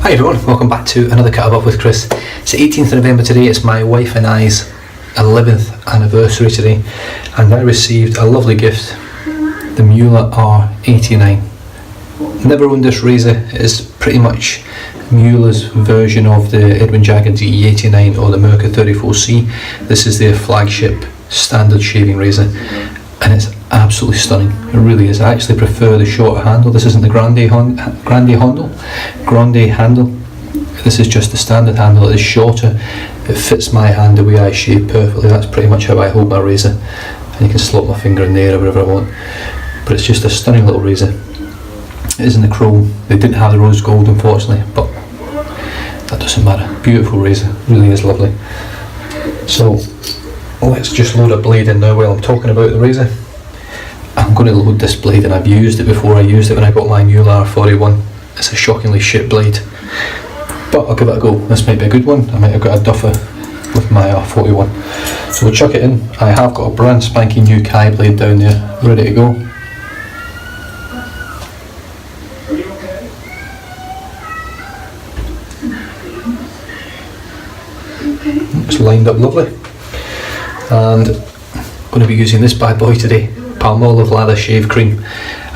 Hi everyone, welcome back to another Cut Above with Chris. It's the 18th of November today, it's my wife and I's 11th anniversary today, and I received a lovely gift, the Muhle R89. Never owned this razor. It is pretty much Muhle's version of the Edwin Jagger DE89 or the Merca 34C. This is their flagship standard shaving razor, and it's absolutely stunning. It really is. I actually prefer the shorter handle. This isn't the grande handle. This is just the standard handle. It is shorter. It fits my hand the way I shave perfectly. That's pretty much how I hold my razor, and you can slot my finger in there or wherever I want. But it's just a stunning little razor. It is in the chrome. They didn't have the rose gold, unfortunately, but that doesn't matter. Beautiful razor. Really is lovely. So let's just load a blade in now while I'm talking about the razor. I'm going to load this blade, and I've used it before. I used it when I got my Muhle R41. It's a shockingly shit blade, but I'll give it a go. This might be a good one. I might have got a duffer with my R41. So we'll chuck it in. I have got a brand spanking new Kai blade down there, ready to go. It's lined up lovely, and I'm going to be using this bad boy today. Palmolive Lather Shave Cream,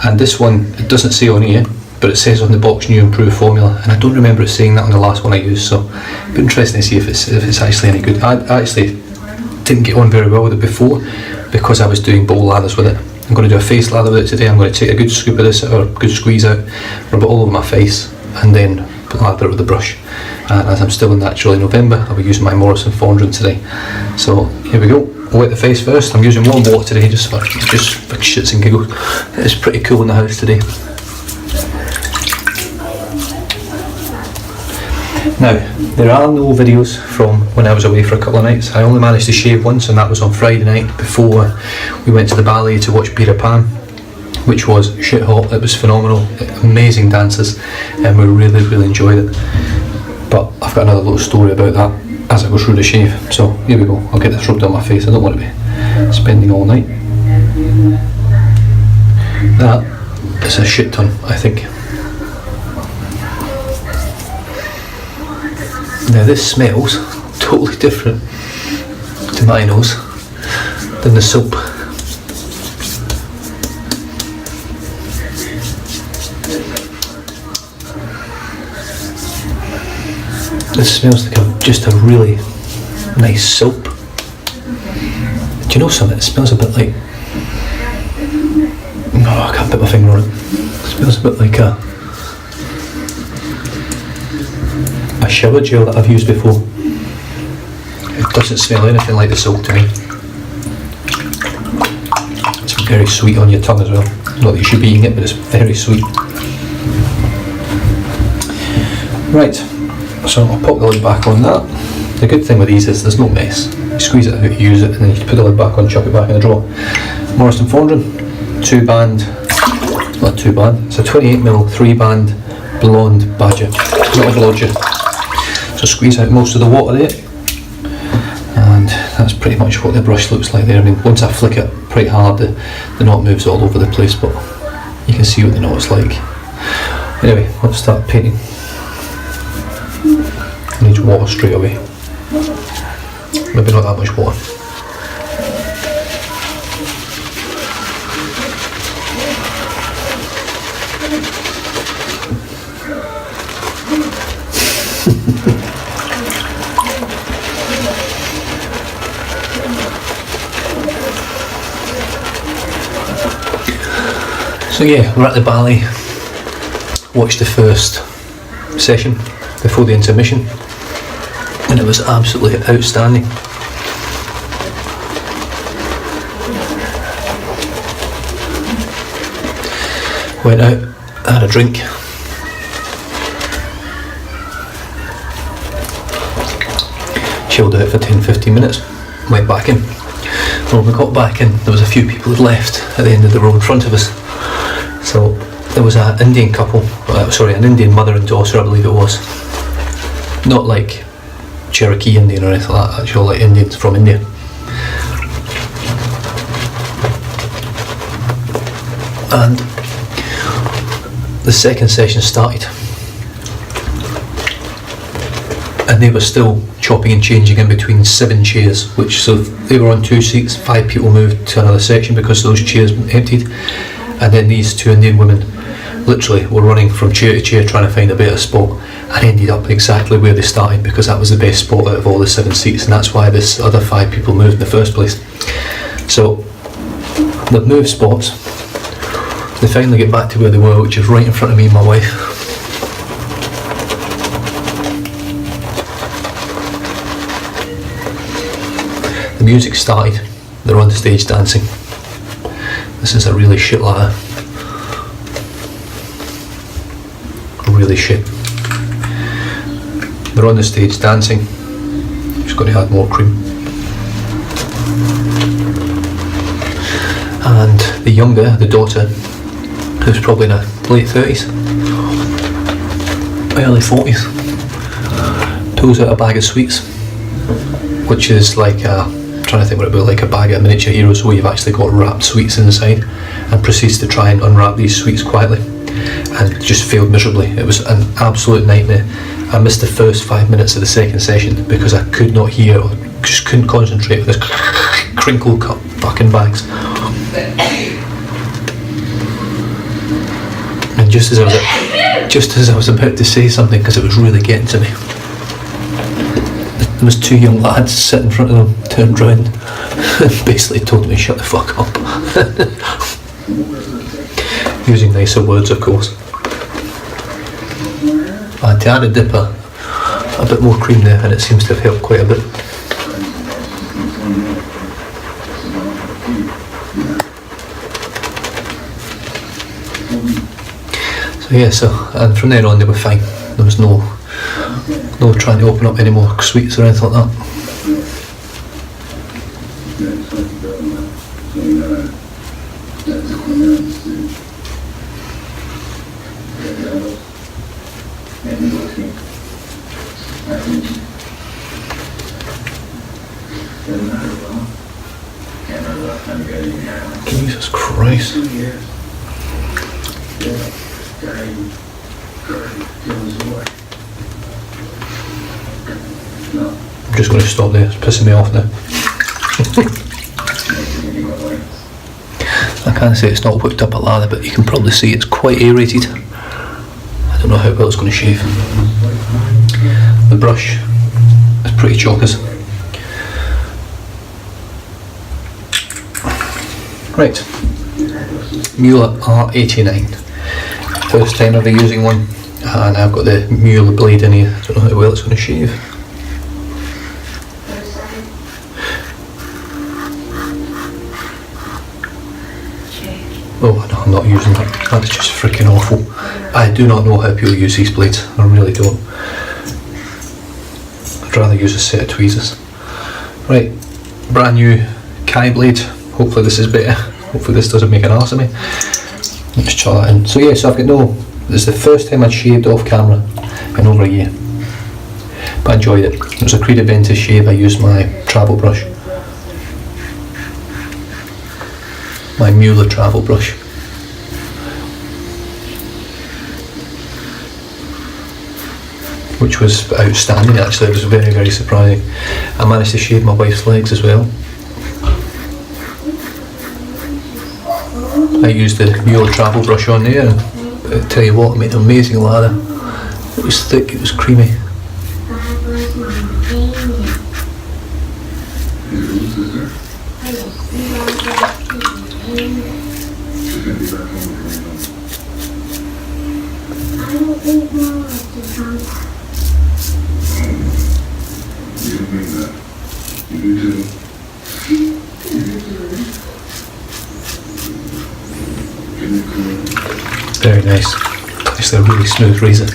and this one, it doesn't say on here, but it says on the box new improved formula, and I don't remember it saying that on the last one I used, so it'd be interesting to see if it's actually any good. I actually didn't get on very well with it before because I was doing bowl lathers with it. I'm going to do a face lather with it today. I'm going to take a good scoop of this, or a good squeeze out, rub it all over my face, and then lather it with the brush. And as I'm still in natural in November, I'll be using my Morrison fondant today. So here we go. I'll wet the face first. I'm using warm water today just for shits and giggles. It's pretty cool in the house today. Now, there are no videos from when I was away for a couple of nights. I only managed to shave once, and that was on Friday night before we went to the ballet to watch Peter Pan, which was shit hot. It was phenomenal, amazing dances, and we really enjoyed it. But I've got another little story about that as I go through the shave. So here we go. I'll get this rubbed on my face. I don't want to be spending all night. That is a shit ton, I think. Now this smells totally different to my nose than the soap. This smells like just a really nice soap. Do you know something? It smells a bit like... Oh, I can't put my finger on it. It smells a bit like a shower gel that I've used before. It doesn't smell anything like the soap to me. It's very sweet on your tongue as well. Not that you should be eating it, but it's very sweet. Right. So I'll pop the lid back on that. The good thing with these is there's no mess. You squeeze it out, you use it, and then you put the lid back on, chuck it back in the drawer. Morrison fondant, 2-band, not 2-band, it's a 28mm 3-band blonde badger, not a blodger. So squeeze out most of the water there, and that's pretty much what the brush looks like there. I mean, once I flick it pretty hard, the knot moves all over the place, but you can see what the knot's like. Anyway, let's start painting. Needs water straight away. Maybe not that much water. So yeah, we're at the ballet. Watched the first session before the intermission, and it was absolutely outstanding. Went out, had a drink, chilled out for 10-15 minutes, went back in. When we got back in, there was a few people had left at the end of the row in front of us. So there was an Indian couple, an Indian mother and daughter, I believe it was. Not like Cherokee Indian or anything like that, actually like Indians from India. And the second session started, and they were still chopping and changing in between 7 chairs, which, so they were on 2 seats, 5 people moved to another section because those chairs emptied, and then these 2 Indian women literally were running from chair to chair trying to find a better spot, and ended up exactly where they started because that was the best spot out of all the 7 seats, and that's why this other 5 people moved in the first place. So they've moved spots, they finally get back to where they were, which is right in front of me and my wife. The music started, they're on the stage dancing. This is a really shit ladder. Really shit. They're on the stage dancing. Just got to add more cream. And the younger, the daughter, who's probably in her late 30s, early 40s, pulls out a bag of sweets, which is like I'm trying to think what it would be like, a bag of miniature heroes where you've actually got wrapped sweets inside, and proceeds to try and unwrap these sweets quietly, and just failed miserably. It was an absolute nightmare. I missed the first 5 minutes of the second session because I could not hear, or just couldn't concentrate with this crinkle cut fucking bags. And just as I was about to say something, because it was really getting to me, there was 2 young lads sitting in front of them, turned round and basically told me shut the fuck up. Using nicer words, of course. I had to add a bit more cream there, and it seems to have helped quite a bit. So yeah, and from there on they were fine. There was no trying to open up any more sweets or anything like that. Jesus Christ. I'm just going to stop there, it's pissing me off now. I can't say it's not whipped up a lather, but you can probably see it's quite aerated. I don't know how well it's going to shave. The brush is pretty chockers. Right, Muhle R89. First time ever using one, and I've got the Muhle blade in here. I don't know how well it's going to shave. Oh no, I'm not using that. That's just freaking awful. I do not know how people use these blades. I really don't. I'd rather use a set of tweezers. Right, brand new Kai blade. Hopefully this is better. Hopefully this doesn't make an arse of me. Let's try that in. So yeah, so I've got this is the first time I'd shaved off camera in over a year. But I enjoyed it. It was a Creed Aventus shave. I used my travel brush. My Muhle travel brush. Which was outstanding actually, it was very, very surprising. I managed to shave my wife's legs as well. I used the Muhle travel brush on there, and I tell you what, it made an amazing lather. It was thick, it was creamy. Very nice. It's a really smooth razor.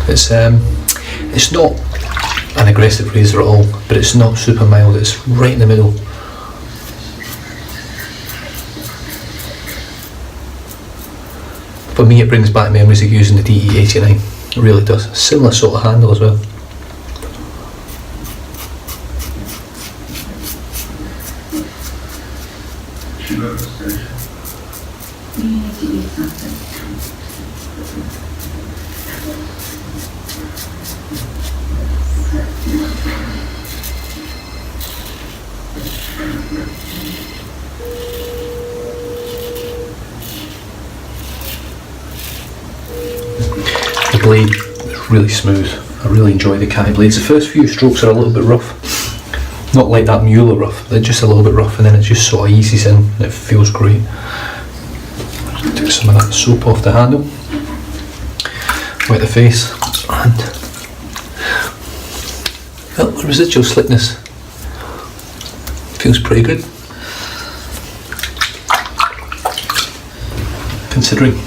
It's not an aggressive razor at all, but it's not super mild. It's right in the middle. For me, it brings back memories of using the DE89. It really does. Similar sort of handle as well. blade is really smooth. I really enjoy the Kai blades. The first few strokes are a little bit rough. Not like that Muhle rough, they're just a little bit rough, and then it just sort of eases in and it feels great. Take some of that soap off the handle, wet the face, and well, the residual slickness feels pretty good. Considering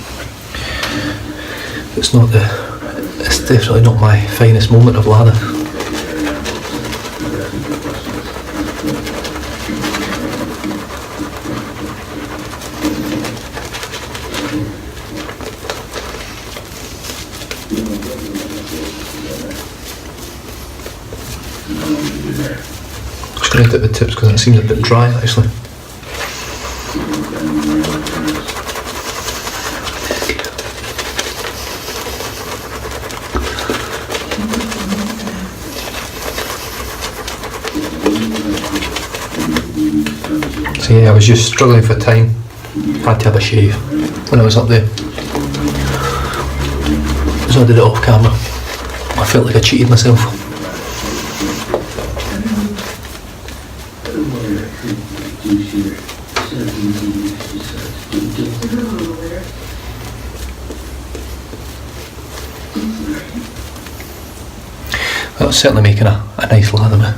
it's definitely not my finest moment of lather. Just going to dip the tips because it seems a bit dry actually. So yeah, I was just struggling for time. Had to have a shave when I was up there. So I did it off camera. I felt like I cheated myself. That was certainly making a nice lather now.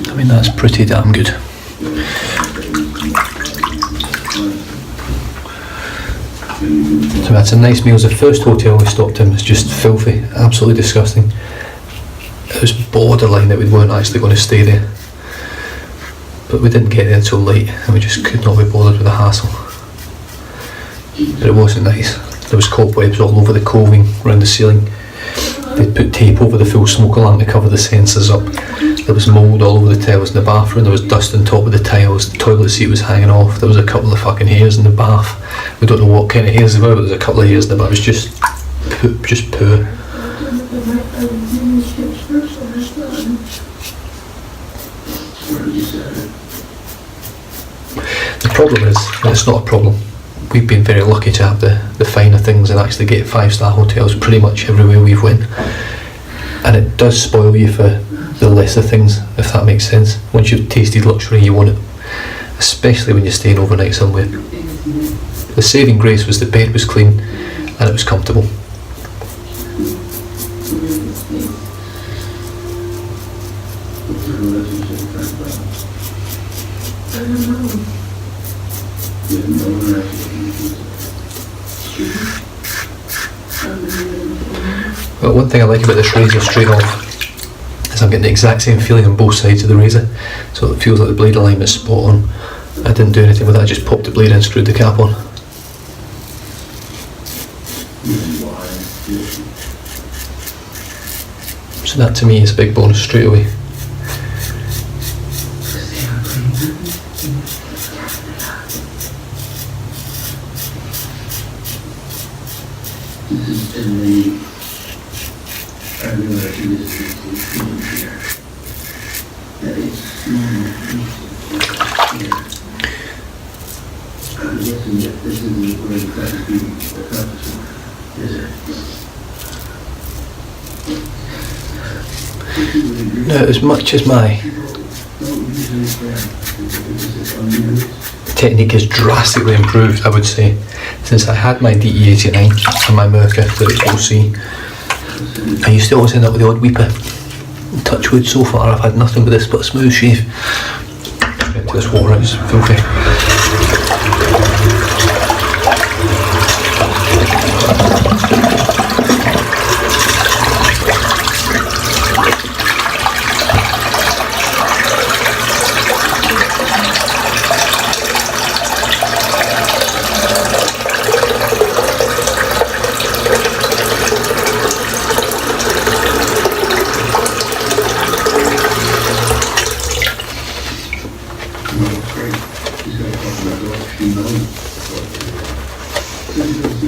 I mean, that's pretty damn good. So we had some nice meals. The first hotel we stopped in was just filthy, absolutely disgusting. It was borderline that we weren't actually going to stay there. But we didn't get there until late and we just could not be bothered with the hassle. But it wasn't nice. There was cobwebs all over the coving, around the ceiling. They'd put tape over the full smoke alarm to cover the sensors up. There was mould all over the tiles in the bathroom. There was dust on top of the tiles. The toilet seat was hanging off. There was a couple of fucking hairs in the bath. We don't know what kind of hairs they were, but there was a couple of hairs in the bath. It was just poop, just poo. The problem is, and it's not a problem, we've been very lucky to have the finer things and actually get 5-star hotels pretty much everywhere we've went. And it does spoil you for the lesser things, if that makes sense. Once you've tasted luxury, you want it. Especially when you're staying overnight somewhere. The saving grace was the bed was clean and it was comfortable. But one thing I like about this razor straight off is I'm getting the exact same feeling on both sides of the razor, so it feels like the blade alignment's spot on. I didn't do anything with that, I just popped the blade in and screwed the cap on. So that to me is a big bonus straight away. Now, as much as my technique has drastically improved, I would say, since I had my DE89 and my Merca that OC, I used to always end up with the odd weeper. Touch wood, so far I've had nothing but this but a smooth shave. Get to this water, it's filthy.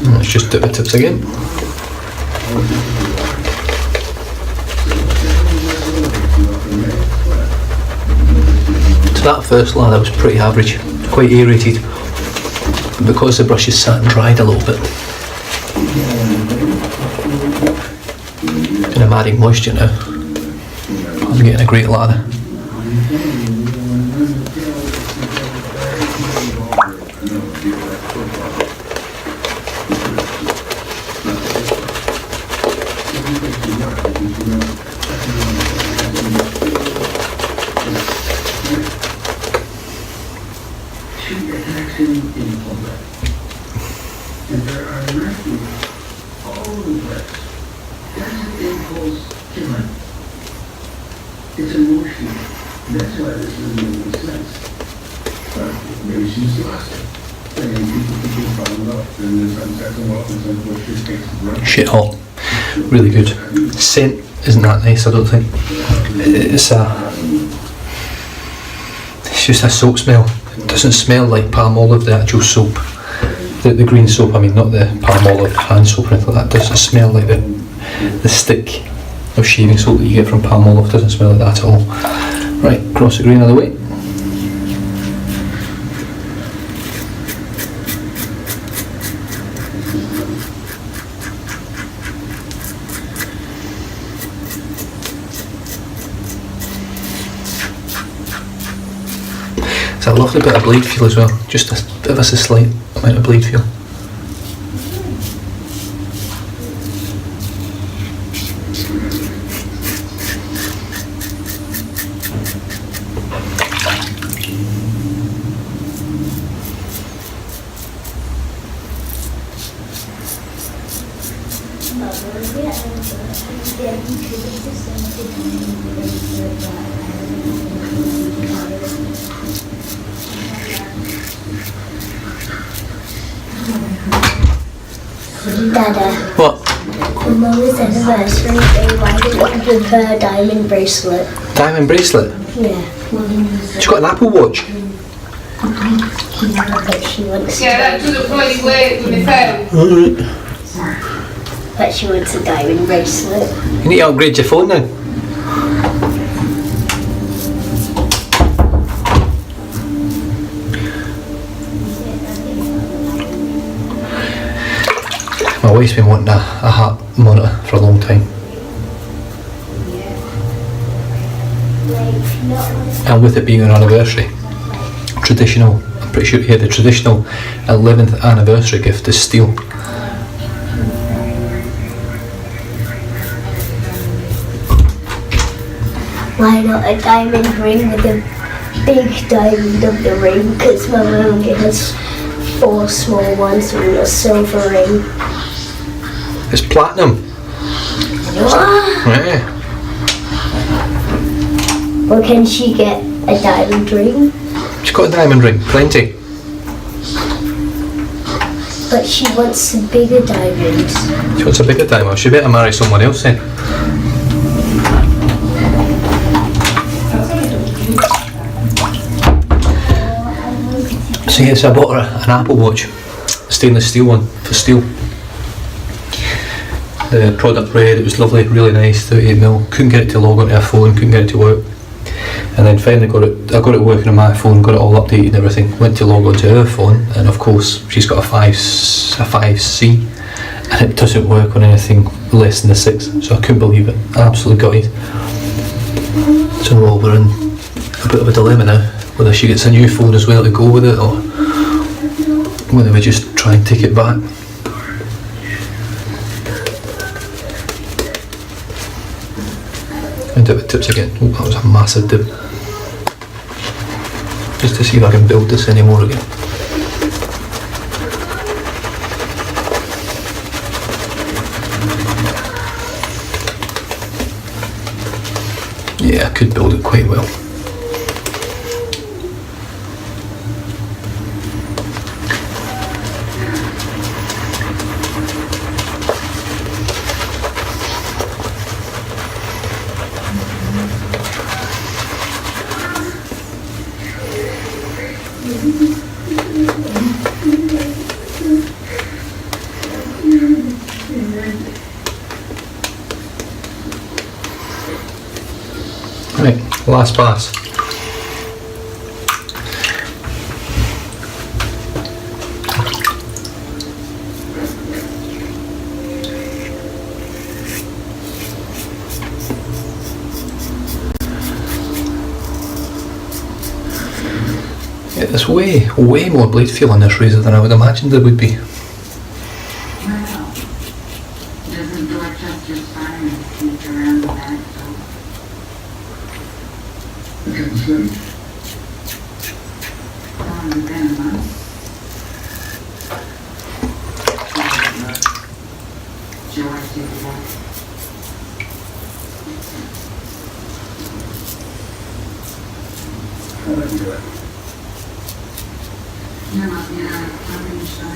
Let's just dip the tips again. So that first lather was pretty average, quite aerated. But because the brush is sat and dried a little bit, and I'm adding moisture now, I'm getting a great lather. It's emotional. That's why this doesn't make any sense. But maybe she's lost it. And people fall in love. And there's some second love and some where she takes the breath. Shit hot. Really good. Scent isn't that nice, I don't think. It's just a soap smell. It doesn't smell like palm olive, the actual soap. The green soap, I mean, not the palm olive hand soap or anything like that. It doesn't smell like the stick of shaving soap that you get from palm olive. Doesn't smell like that at all. Right, cross the green out of the way. It's a lovely bit of blade feel as well, just ever so slight amount of blade feel. Dada, What? on Mama's anniversary day, why didn't you give her a diamond bracelet? Diamond bracelet? Yeah. She's got an Apple Watch. But she wants Yeah, that doesn't really work with my phone. but she wants a diamond bracelet. You need to upgrade your phone now. My wife's been wanting a heart monitor for a long time. And with it being an anniversary, traditional, I'm pretty sure here the traditional 11th anniversary gift is steel. Why not a diamond ring with a big diamond of the ring? Because my mum has 4 small ones and a silver ring. It's platinum. What? Yeah. Or can she get a diamond ring? She's got a diamond ring, plenty. But she wants a bigger diamond. She wants a bigger diamond. She better marry someone else then. So yes, I bought her an Apple Watch, stainless steel one, for steel. The product read, it was lovely, really nice, 38mm. Couldn't get it to log onto her phone, couldn't get it to work. And then finally I got it working on my phone, got it all updated and everything. Went to log onto her phone, and of course she's got a 5C, and it doesn't work on anything less than a 6. So I couldn't believe it, absolutely gutted. So well, we're in a bit of a dilemma now, whether she gets a new phone as well to go with it, or whether we just try and take it back. And do it with tips again. Oh, that was a massive dip. Just to see if I can build this anymore again. Yeah, I could build it quite well. Right, last pass. There's way more blade feel on this razor than I would imagine there would be. Well, doesn't Dorchester's finest sneak around the back door? I can't see. Only been a month. George did that. I like to do it. You're not the company shop.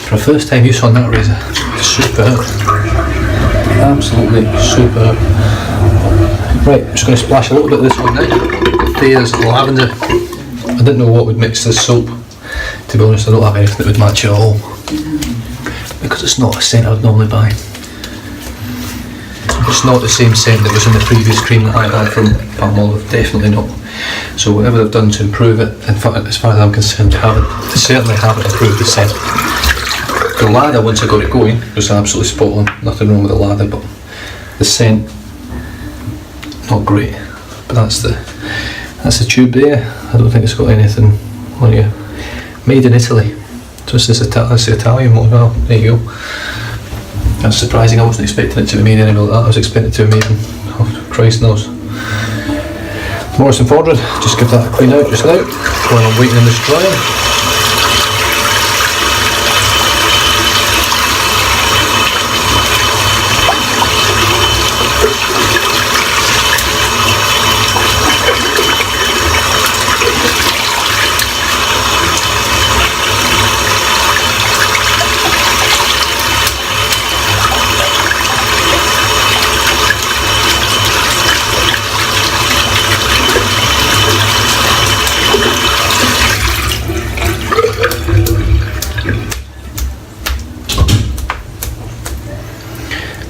For a first time use on that razor, superb. Absolutely superb. Right, I'm just going to splash a little bit of this one now. There's lavender. I didn't know what would mix this soap. To be honest, I don't have anything that would match it at all. Because it's not a scent I'd normally buy. It's not the same scent that was in the previous cream that I had from Palmolive, definitely not. So whatever they've done to improve it, in fact, as far as I'm concerned, they certainly haven't improved the scent. The lather, once I got it going, was absolutely spot on. Nothing wrong with the lather, but the scent, not great. But that's the tube there. I don't think it's got anything on here. Made in Italy. So that's the Italian one. Well, there you go. That's surprising. I wasn't expecting it to be made anywhere like that. I was expecting it to be made in, oh Christ knows. Morris and Fordred, just give that a clean out just now while I'm waiting in this dryer.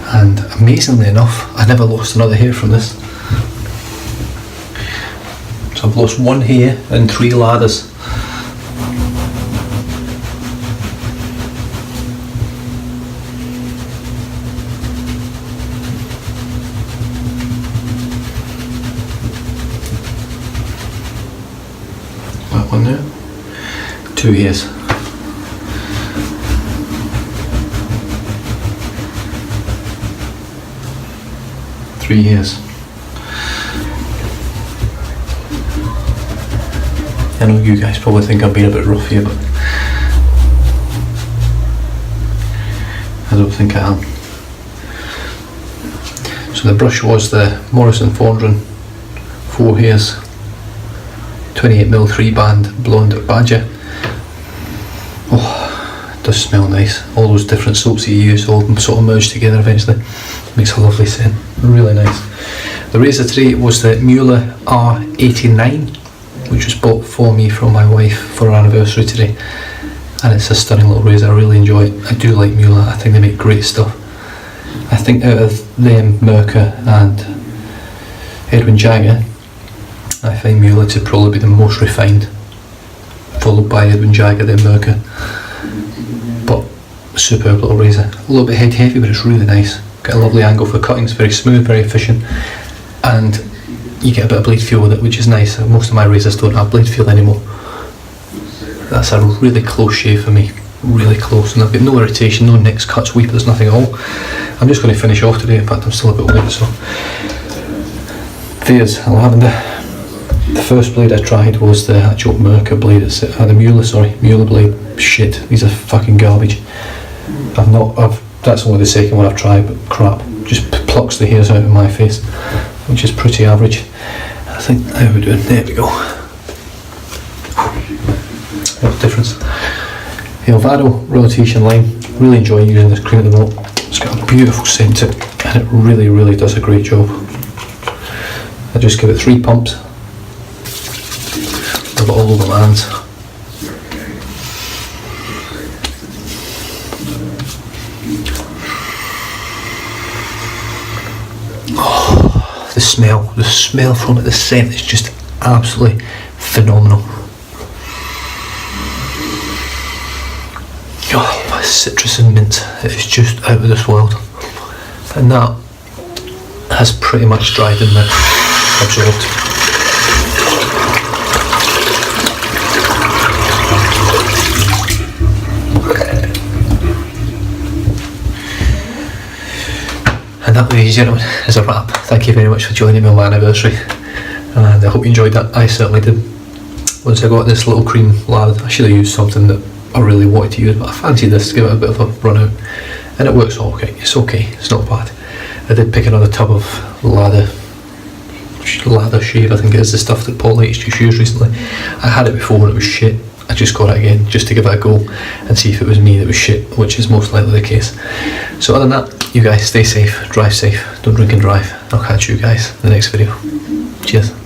And amazingly enough, I never lost another hair from this. So I've lost one hair and 3 lathers. That one there. 2 hairs. Three years. I know you guys probably think I'm being a bit rough here, but I don't think I am. So the brush was the Morris & Fordred 4 hairs, 28mm 3-band blonde badger. Oh, it does smell nice. All those different soaps that you use all sort of merge together eventually. Makes a lovely scent. Really nice. The razor today was the Muhle R89, which was bought for me from my wife for our anniversary today, and it's a stunning little razor. I really enjoy it. I do like Muhle. I think they make great stuff. I think out of them, Mercer and Edwin Jagger, I find Muhle to probably be the most refined, followed by Edwin Jagger, then Mercer. But superb little razor. A little bit head heavy, but it's really nice. Got a lovely angle for cutting. It's very smooth, very efficient, and you get a bit of blade feel with it, which is nice. Most of my razors don't have blade feel anymore. That's a really close shave for me, really close, and I've got no irritation, no nicks, cuts, weep, there's nothing at all. I'm just going to finish off today. In fact, I'm still a bit late, so there's lavender. The first blade I tried was the actual Mercer blade. It's the Muhle blade. Shit, these are fucking garbage. That's only the second one I've tried, but crap. Just plucks the hairs out of my face, which is pretty average. I think, how are we doing? There we go. What a difference. The Elvado Rotation Line. Really enjoy using this cream at the moment. It's got a beautiful scent to it, and it really, really does a great job. I just give it 3 pumps. I've got all over my hands. Oh, the smell from it, the scent is just absolutely phenomenal. Oh, my citrus and mint, it is just out of this world. And that has pretty much dried in there, absorbed. And that, ladies and gentlemen, is a wrap. Thank you very much for joining me on my anniversary, and I hope you enjoyed that. I certainly did. Once I got this little cream lather, I should have used something that I really wanted to use, but I fancied this to give it a bit of a run out, and it works okay. It's okay, it's not bad. I did pick another tub of lather shave, I think it is the stuff that Paul H just used recently. I had it before and it was shit. I just got it again just to give it a go and see if it was me that was shit, which is most likely the case. So other than that, you guys stay safe, drive safe, don't drink and drive. I'll catch you guys in the next video. Cheers.